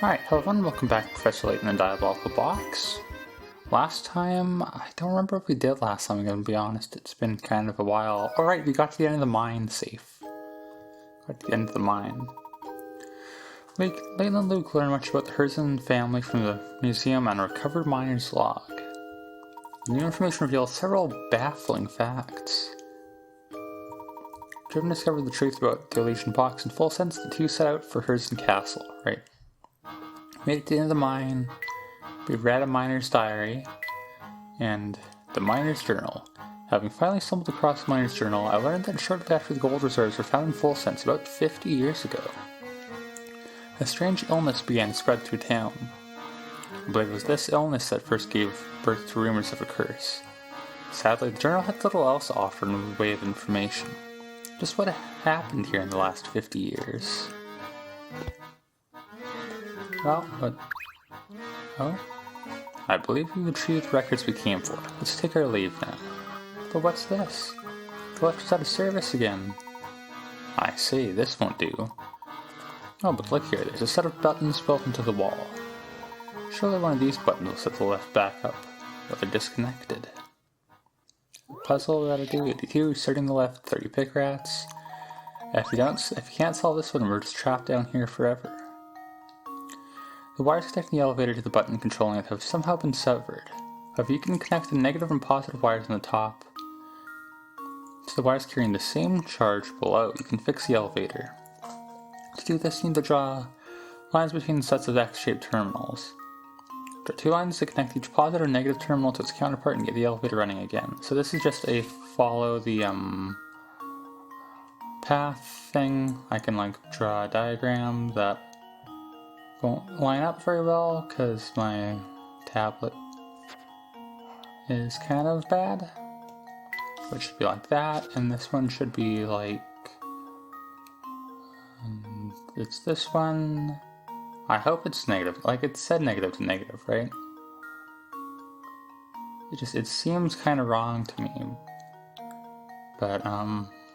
Alright, hello everyone, welcome back to Professor Layton and Diabolical Box. Last time, I don't remember what we did last time, I'm gonna be honest, it's been kind of a while. Alright, we got to the end of the mine safe. Got to the end of the mine. Layton and Luke learn much about the Herzen family from the museum and a recovered miner's log. The new information reveals several baffling facts. Driven discovered the truth about the Elysian box in full sense, the two set out for Herzen Castle, right? Made it to the end of the mine, we read a miner's diary, and the miner's journal. Having finally stumbled across the miner's journal, I learned that shortly after the gold reserves were found in full sense, about 50 years ago, a strange illness began to spread through town. I believe it was this illness that first gave birth to rumors of a curse. Sadly, the journal had little else to offer in the way of information. Just what happened here in the last 50 years. Well, but... Oh? I believe we retrieved the records we came for. Let's take our leave now. But what's this? The lift is out of service again. I see, this won't do. Oh, but look here, there's a set of buttons built into the wall. Surely one of these buttons will set the lift back up, but they're disconnected. Puzzle we gotta do, 82, starting the lift, 30 pick rats. If you can't solve this one, we're just trapped down here forever. The wires connecting the elevator to the button controlling it have somehow been severed. However, you can connect the negative and positive wires on the top to the wires carrying the same charge below. You can fix the elevator. To do this, you need to draw lines between sets of X-shaped terminals. Draw two lines to connect each positive or negative terminal to its counterpart and get the elevator running again. So this is just a follow the path thing. I can draw a diagram that won't line up very well because my tablet is kind of bad. So it should be like that, and this one should be like... it's this one. I hope it's negative. Like it said negative to negative, right? It seems kind of wrong to me. But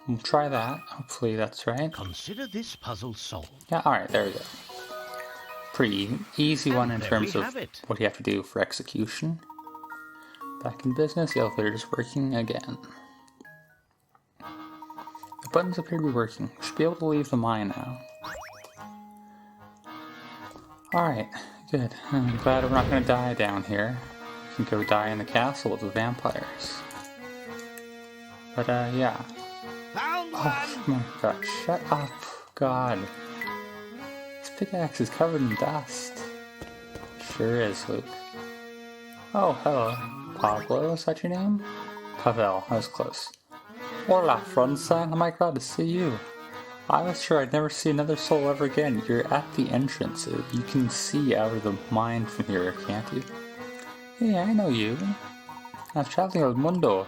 we'll try that. Hopefully that's right. Consider this puzzle solved. Yeah, alright, there we go. Pretty easy one in terms of what you have to do for execution. Back in business, the elevator is working again. The buttons appear to be working. We should be able to leave the mine now. Alright, good. I'm glad we're not going to die down here. We can go die in the castle with the vampires. But yeah. Oh my god, shut up. God. This pickaxe is covered in dust. Sure is, Luke. Oh, hello. Pablo, is that your name? Pavel, I was close. Hola, Fronstein, am I glad to see you? I was sure I'd never see another soul ever again. You're at the entrance. You can see out of the mine from here, can't you? Hey, I know you. I was traveling El Mundo,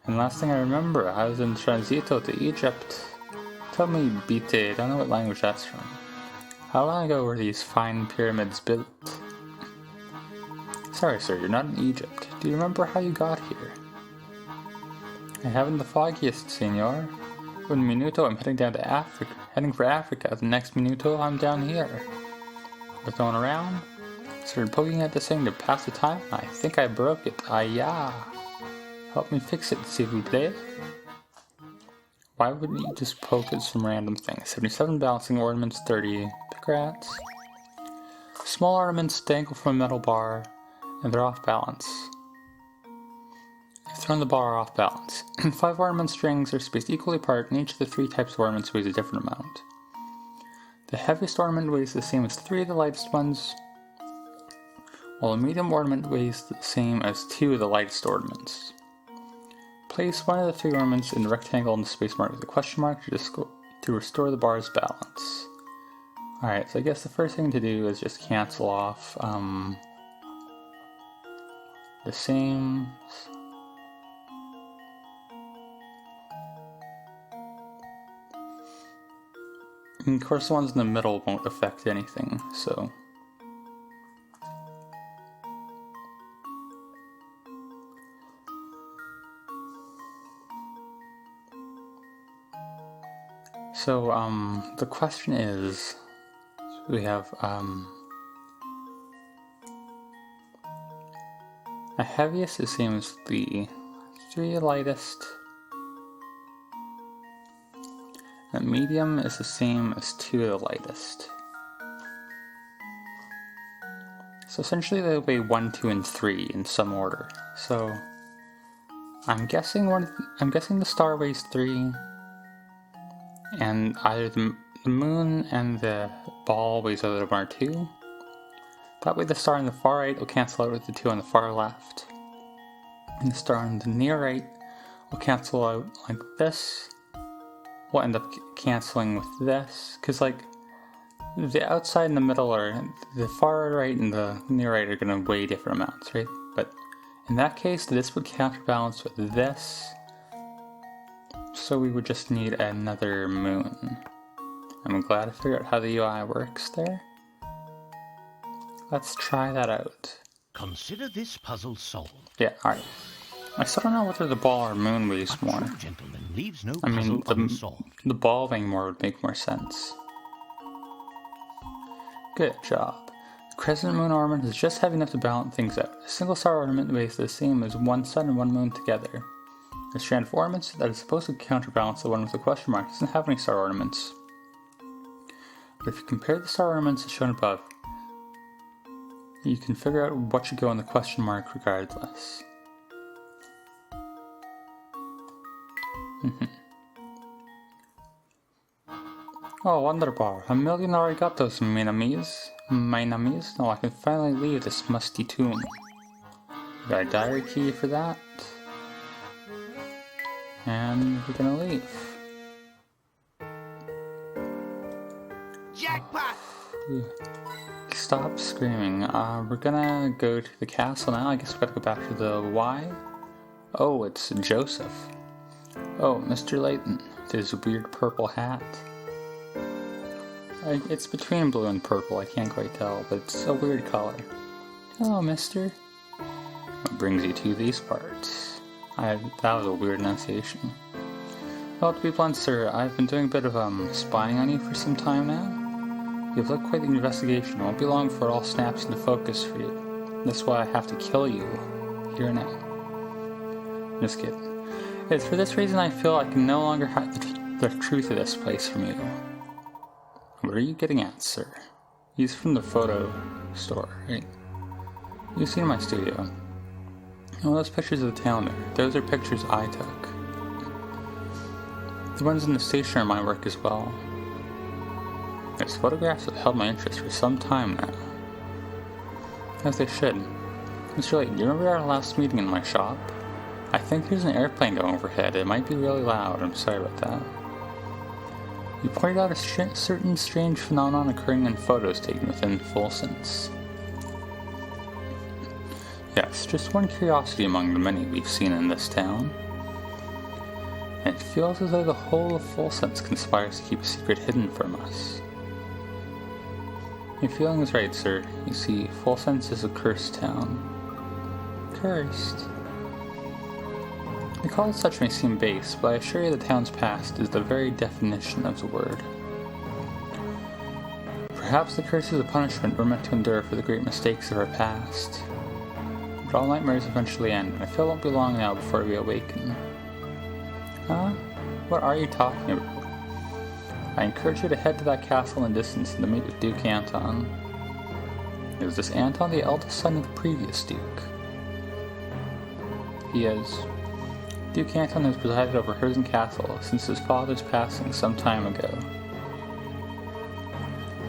and last thing I remember, I was in Transito to Egypt. Tell me, Bite, I don't know what language that's from. How long ago were these fine pyramids built? Sorry, sir, you're not in Egypt. Do you remember how you got here? I haven't the foggiest, senor. One minuto, I'm heading down to Africa. Heading for Africa. The next minuto, I'm down here. I was going around, started poking at this thing to pass the time. I think I broke it. Yeah. Help me fix it, s'il vous plaît. Why wouldn't you just poke at some random thing? 77 balancing ornaments, 30 pick rats. Small ornaments dangle from a metal bar, and they're off balance. I've thrown the bar off balance. 5 ornament strings are spaced equally apart, and each of the 3 types of ornaments weighs a different amount. The heaviest ornament weighs the same as 3 of the lightest ones, while the medium ornament weighs the same as 2 of the lightest ornaments. Place one of the 3 ornaments in the rectangle in the space marked with a question mark to restore the bar's balance. Alright, so I guess the first thing to do is just cancel off the same... And of course the ones in the middle won't affect anything, so... So, the question is, we have, A heaviest is the same as the 3 lightest. A medium is the same as 2 of the lightest. So essentially they weigh 1, 2, and 3 in some order. So I'm guessing the star weighs 3, and either the moon and the ball weighs either 1 or 2. That way the star on the far right will cancel out with the 2 on the far left. And the star on the near right will cancel out like this. We'll end up canceling with this, because like the outside and the middle are, the far right and the near right are going to weigh different amounts, right? But in that case, this would counterbalance with this, so we would just need another moon. I'm glad I figured out how the UI works there. Let's try that out. Consider this puzzle solved. Yeah, alright. I still don't know whether the ball or moon weighs more. A true gentleman leaves no I mean, puzzle unsolved. the ball weighing more would make more sense. Good job. The crescent moon ornament is just heavy enough to balance things out. A single star ornament weighs the same as 1 sun and 1 moon together. The strand of ornaments that is supposed to counterbalance the one with the question mark doesn't have any star ornaments. But if you compare the star ornaments as shown above, you can figure out what should go in the question mark regardless. Oh, wonderbar. A million arigatos, minamis. Now I can finally leave this musty tomb. Got a diary key for that. And we're gonna leave. Jackpot! Stop screaming. We're gonna go to the castle now. I guess we gotta go back to the Y. Oh, it's Joseph. Oh, Mr. Layton, with his weird purple hat. It's between blue and purple, I can't quite tell, but it's a weird color. Hello, mister. What brings you to these parts? That was a weird enunciation. Well, to be blunt, sir, I've been doing a bit of spying on you for some time now. You've looked quite the investigation. It won't be long before it all snaps into focus for you. That's why I have to kill you here now. Just kidding. It's for this reason I feel I can no longer hide the truth of this place from you. What are you getting at, sir? He's from the photo store, right? You've seen my studio. All those pictures of the town there, those are pictures I took. The ones in the station are my work as well. These photographs have held my interest for some time now. As they should. Mr. Layton, do you remember our last meeting in my shop? I think there's an airplane going overhead. It might be really loud. I'm sorry about that. You pointed out a certain strange phenomenon occurring in photos taken within Fulsense. Yes, just one curiosity among the many we've seen in this town. And it feels as though the whole of Fulsense conspires to keep a secret hidden from us. Your feeling is right, sir. You see, Fulsense is a cursed town. Cursed? The call as such may seem base, but I assure you the town's past is the very definition of the word. Perhaps the curse is a punishment we're meant to endure for the great mistakes of our past. But all nightmares eventually end, and I feel it won't be long now before we awaken. Huh? What are you talking about? I encourage you to head to that castle in the distance and to meet with Duke Anton. Is this Anton the eldest son of the previous Duke? He is. Duke Anton has presided over Herzen Castle since his father's passing some time ago.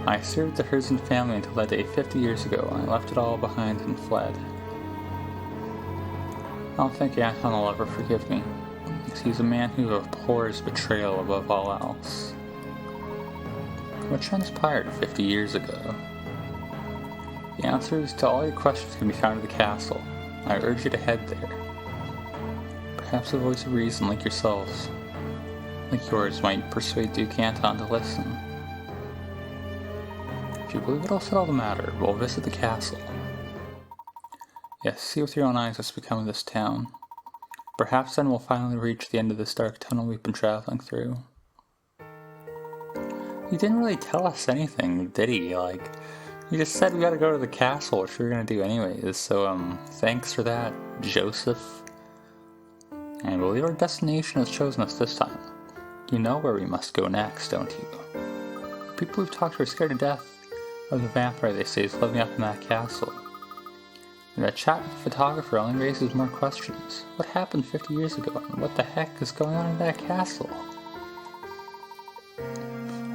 I served the Herzen family until that day 50 years ago when I left it all behind and fled. I don't think Anton will ever forgive me, because he's a man who abhors betrayal above all else. What transpired 50 years ago? The answers to all your questions can be found at the castle. I urge you to head there. Perhaps a voice of reason like yourselves, like yours, might persuade Duke Anton to listen. If you believe it'll settle the matter, we'll visit the castle. Yes, see with your own eyes what's become of this town. Perhaps then we'll finally reach the end of this dark tunnel we've been traveling through. He didn't really tell us anything, did he? Like, You just said we gotta go to the castle, which we were gonna do anyways, so, thanks for that, Joseph. And I believe our destination has chosen us this time. You know where we must go next, don't you? The people we've talked to are scared to death of the vampire they say is living up in that castle. And that chat with the photographer only raises more questions. What happened 50 years ago, and what the heck is going on in that castle?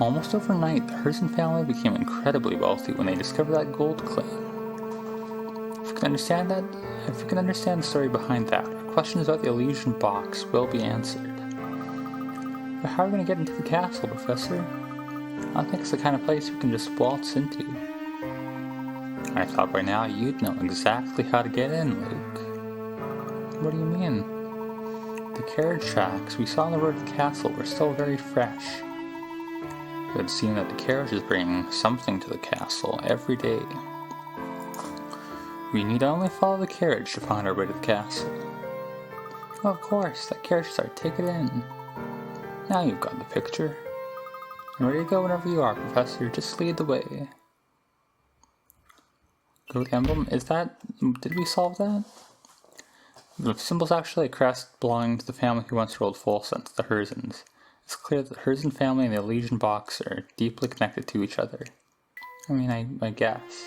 Almost overnight, the Herzen family became incredibly wealthy when they discovered that gold claim. If you can understand the story behind that, our questions about the illusion box will be answered. But how are we going to get into the castle, Professor? I don't think it's the kind of place we can just waltz into. I thought by now you'd know exactly how to get in, Luke. What do you mean? The carriage tracks we saw on the road to the castle were still very fresh. It would seem that the carriages bring something to the castle every day. We need only follow the carriage to find our way to the castle. Oh, of course, that carriage is our ticket in. Now you've got the picture. I'm ready to go whenever you are, Professor. Just lead the way. Goat emblem, did we solve that? The symbol's actually a crest belonging to the family who once ruled Folsent, the Herzens. It's clear that the Herzen family and the Elysian box are deeply connected to each other. I mean, I guess.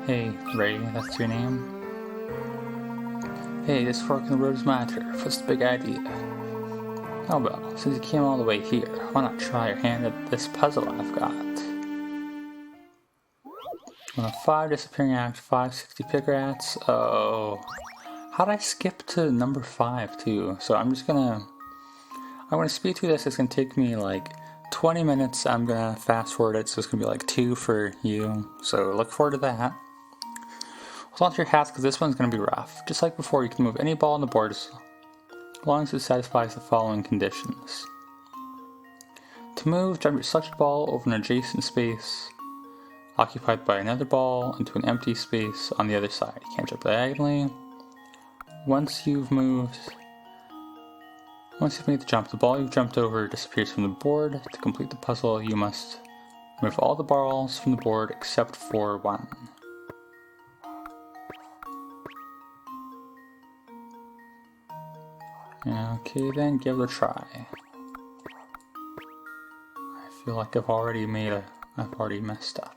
Hey, Ray, that's your name? Hey, this fork in the road is my turf. What's the big idea? Oh well, since you came all the way here, why not try your hand at this puzzle I've got? One of 5 disappearing after 560 pick rats. Oh. How'd I skip to number 5 too? So I'm gonna speed through this. It's gonna take me like 20 minutes. I'm gonna fast forward it, so it's gonna be like 2 for you. So look forward to that. Hold on to your hats because this one's gonna be rough. Just like before, you can move any ball on the board as long as it satisfies the following conditions. To move, jump your selected ball over an adjacent space occupied by another ball into an empty space on the other side. You can't jump diagonally. Once you've made the jump, the ball you've jumped over disappears from the board. To complete the puzzle, you must remove all the balls from the board except for one. Okay then, give it a try. I feel like I've already messed up.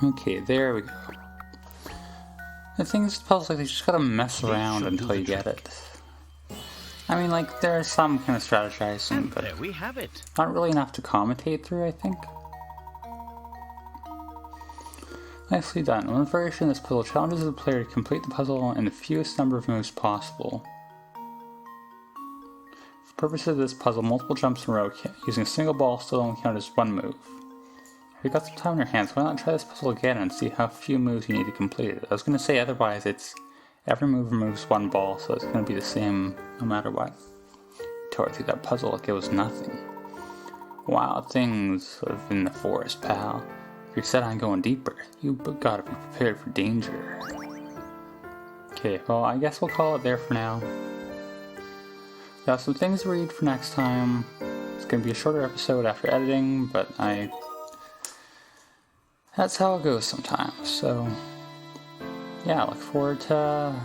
Okay, there we go. The thing is, puzzles like, you just gotta mess around until you get it. I mean, like, there's some kind of strategizing, but there we have it. Not really enough to commentate through, I think. Nicely done. One variation of this puzzle challenges the player to complete the puzzle in the fewest number of moves possible. For purposes of this puzzle, multiple jumps in a row using a single ball still only count as one move. If you've got some time on your hands, why not try this puzzle again and see how few moves you need to complete it? I was going to say otherwise it's every move removes one ball, so it's going to be the same no matter what. Tore through that puzzle like it was nothing. Wild things live in the forest, pal. If you're set on going deeper, you gotta be prepared for danger. Okay, well I guess we'll call it there for now. Got some things to read for next time. It's going to be a shorter episode after editing, but that's how it goes sometimes. So, yeah, I look forward to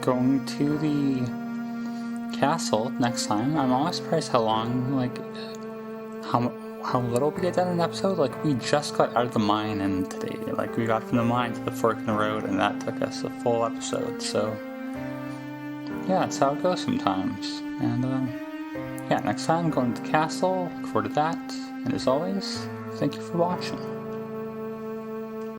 going to the castle next time. I'm always surprised how long, how little we get done in an episode. Like, we just got out of the mine and today. Like, we got from the mine to the fork in the road, and that took us a full episode. So, yeah, that's how it goes sometimes. And, yeah, next time, going to the castle. Look forward to that. And as always, thank you for watching.